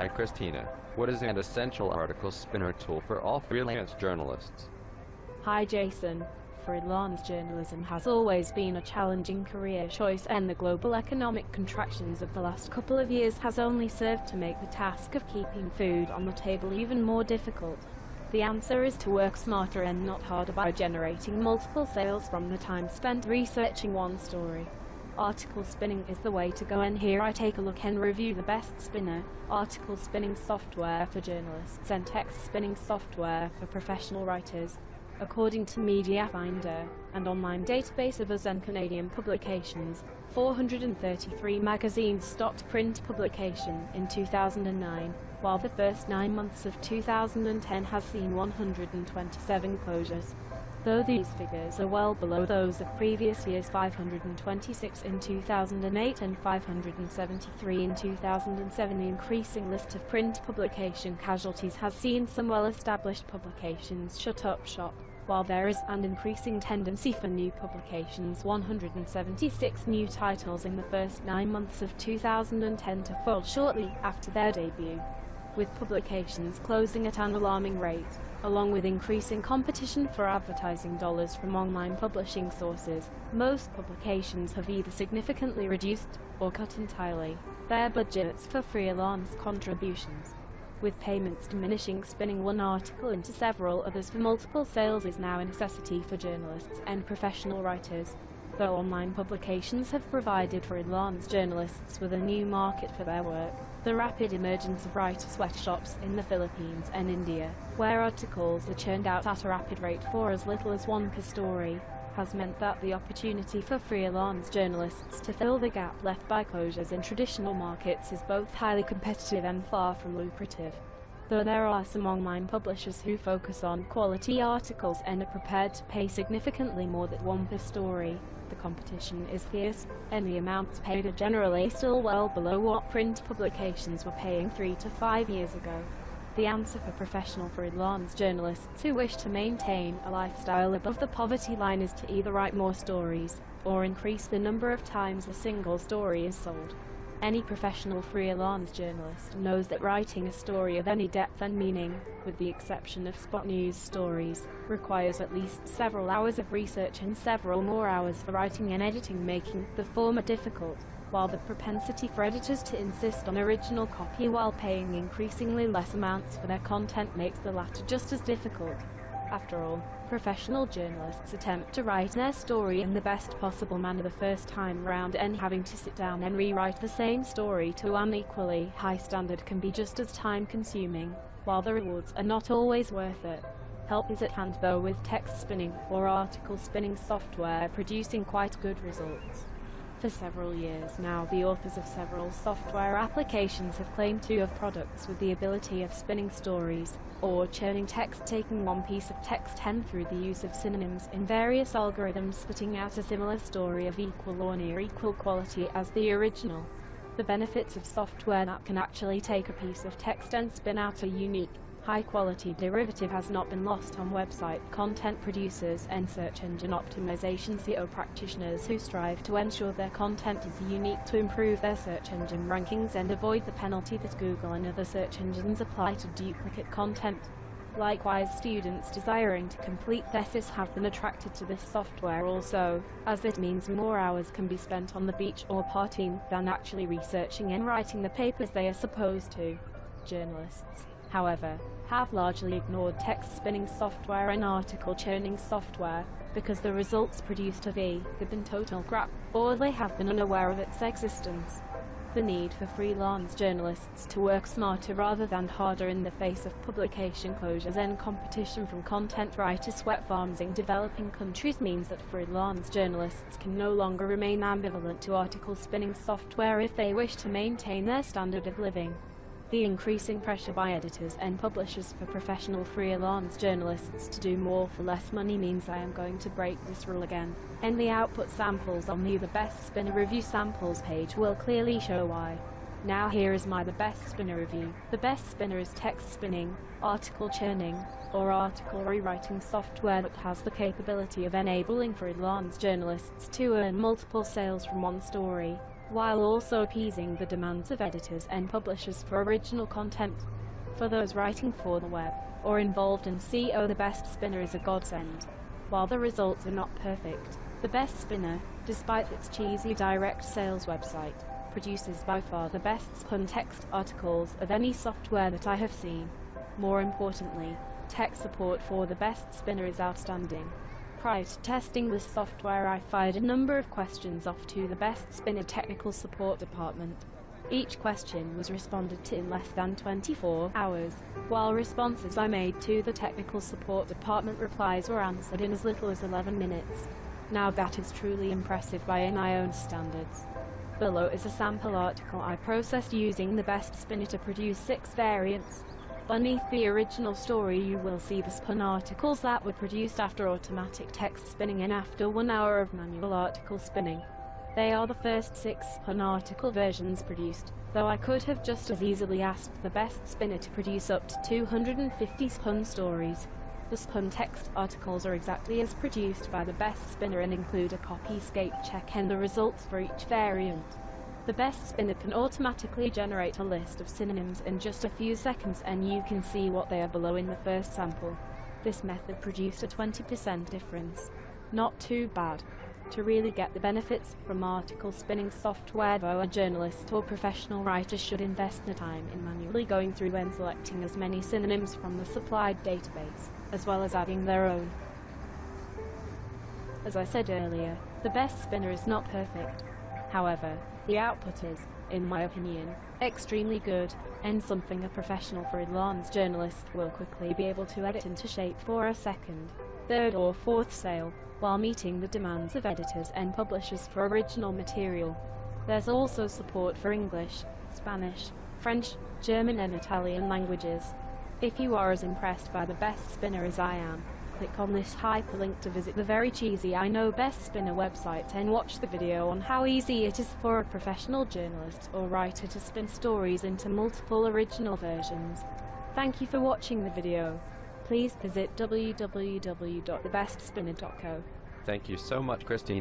Hi Christina, what is an essential article spinner tool for all freelance journalists? Hi Jason. Freelance journalism has always been a challenging career choice, and the global economic contractions of the last couple of years has only served to make the task of keeping food on the table even more difficult. The answer is to work smarter and not harder by generating multiple sales from the time spent researching one story. Article spinning is the way to go, and here I take a look and review the best spinner, article spinning software for journalists and text spinning software for professional writers. According to Media Finder, an online database of US and Canadian publications, 433 magazines stopped print publication in 2009, while the first 9 months of 2010 has seen 127 closures. Though these figures are well below those of previous years, 526 in 2008 and 573 in 2007, the increasing list of print publication casualties has seen some well-established publications shut up shop, while there is an increasing tendency for new publications. 176 new titles in the first 9 months of 2010 to fold shortly after their debut, with publications closing at an alarming rate, along with increasing competition for advertising dollars from online publishing sources. Most publications have either significantly reduced, or cut entirely, their budgets for freelance contributions. With payments diminishing, spinning one article into several others for multiple sales is now a necessity for journalists and professional writers. Though online publications have provided freelance journalists with a new market for their work, the rapid emergence of writer sweatshops in the Philippines and India, where articles are churned out at a rapid rate for as little as one per story, has meant that the opportunity for freelance journalists to fill the gap left by closures in traditional markets is both highly competitive and far from lucrative. Though there are some online publishers who focus on quality articles and are prepared to pay significantly more than one per story, the competition is fierce, and the amounts paid are generally still well below what print publications were paying 3 to 5 years ago. The answer for professional freelance journalists who wish to maintain a lifestyle above the poverty line is to either write more stories, or increase the number of times a single story is sold. Any professional freelance journalist knows that writing a story of any depth and meaning, with the exception of spot news stories, requires at least several hours of research and several more hours for writing and editing, making the former difficult, while the propensity for editors to insist on original copy while paying increasingly less amounts for their content makes the latter just as difficult. After all, professional journalists attempt to write their story in the best possible manner the first time round, and having to sit down and rewrite the same story to an equally high standard can be just as time-consuming, while the rewards are not always worth it. Help is at hand though, with text spinning or article spinning software producing quite good results. For several years now, the authors of several software applications have claimed to have products with the ability of spinning stories, or churning text, taking one piece of text and through the use of synonyms in various algorithms spitting out a similar story of equal or near equal quality as the original. The benefits of software that can actually take a piece of text and spin out a unique, high-quality derivative has not been lost on website content producers and search engine optimization SEO practitioners who strive to ensure their content is unique to improve their search engine rankings and avoid the penalty that Google and other search engines apply to duplicate content. Likewise, students desiring to complete thesis have been attracted to this software also, as it means more hours can be spent on the beach or partying than actually researching and writing the papers they are supposed to. Journalists, however, have largely ignored text spinning software and article churning software, because the results produced have either been total crap, or they have been unaware of its existence. The need for freelance journalists to work smarter rather than harder in the face of publication closures and competition from content writer sweat farms in developing countries means that freelance journalists can no longer remain ambivalent to article spinning software if they wish to maintain their standard of living. The increasing pressure by editors and publishers for professional freelance journalists to do more for less money means I am going to break this rule again, and the output samples on the Best Spinner review samples page will clearly show why. Now here is my The Best Spinner review. The Best Spinner is text spinning, article churning, or article rewriting software that has the capability of enabling freelance journalists to earn multiple sales from one story. while also appeasing the demands of editors and publishers for original content. For those writing for the web, or involved in SEO, The Best Spinner is a godsend. While the results are not perfect, The Best Spinner, despite its cheesy direct sales website, produces by far the best spun text articles of any software that I have seen. More importantly, tech support for The Best Spinner is outstanding. Prior to testing this software, I fired a number of questions off to the Best Spinner technical support department. Each question was responded to in less than 24 hours, while responses I made to the technical support department replies were answered in as little as 11 minutes. Now that is truly impressive by my own standards. Below is a sample article I processed using The Best Spinner to produce 6 variants. Beneath the original story you will see the spun articles that were produced after automatic text spinning and after 1 hour of manual article spinning. They are the first 6 spun article versions produced, though I could have just as easily asked The Best Spinner to produce up to 250 spun stories. The spun text articles are exactly as produced by The Best Spinner and include a copyscape check and the results for each variant. The Best Spinner can automatically generate a list of synonyms in just a few seconds, and you can see what they are below in the first sample. This method produced a 20% difference. Not too bad. To really get the benefits from article spinning software, though, a journalist or professional writer should invest the time in manually going through and selecting as many synonyms from the supplied database, as well as adding their own. As I said earlier, The Best Spinner is not perfect. However, the output is, in my opinion, extremely good, and something a professional freelance journalist will quickly be able to edit into shape for a second, third or fourth sale, while meeting the demands of editors and publishers for original material. There's also support for English, Spanish, French, German and Italian languages. If you are as impressed by The Best Spinner as I am, click on this hyperlink to visit the very cheesy I Know Best Spinner website and watch the video on how easy it is for a professional journalist or writer to spin stories into multiple original versions. Thank you for watching the video. Please visit www.thebestspinner.co. Thank you so much, Christine.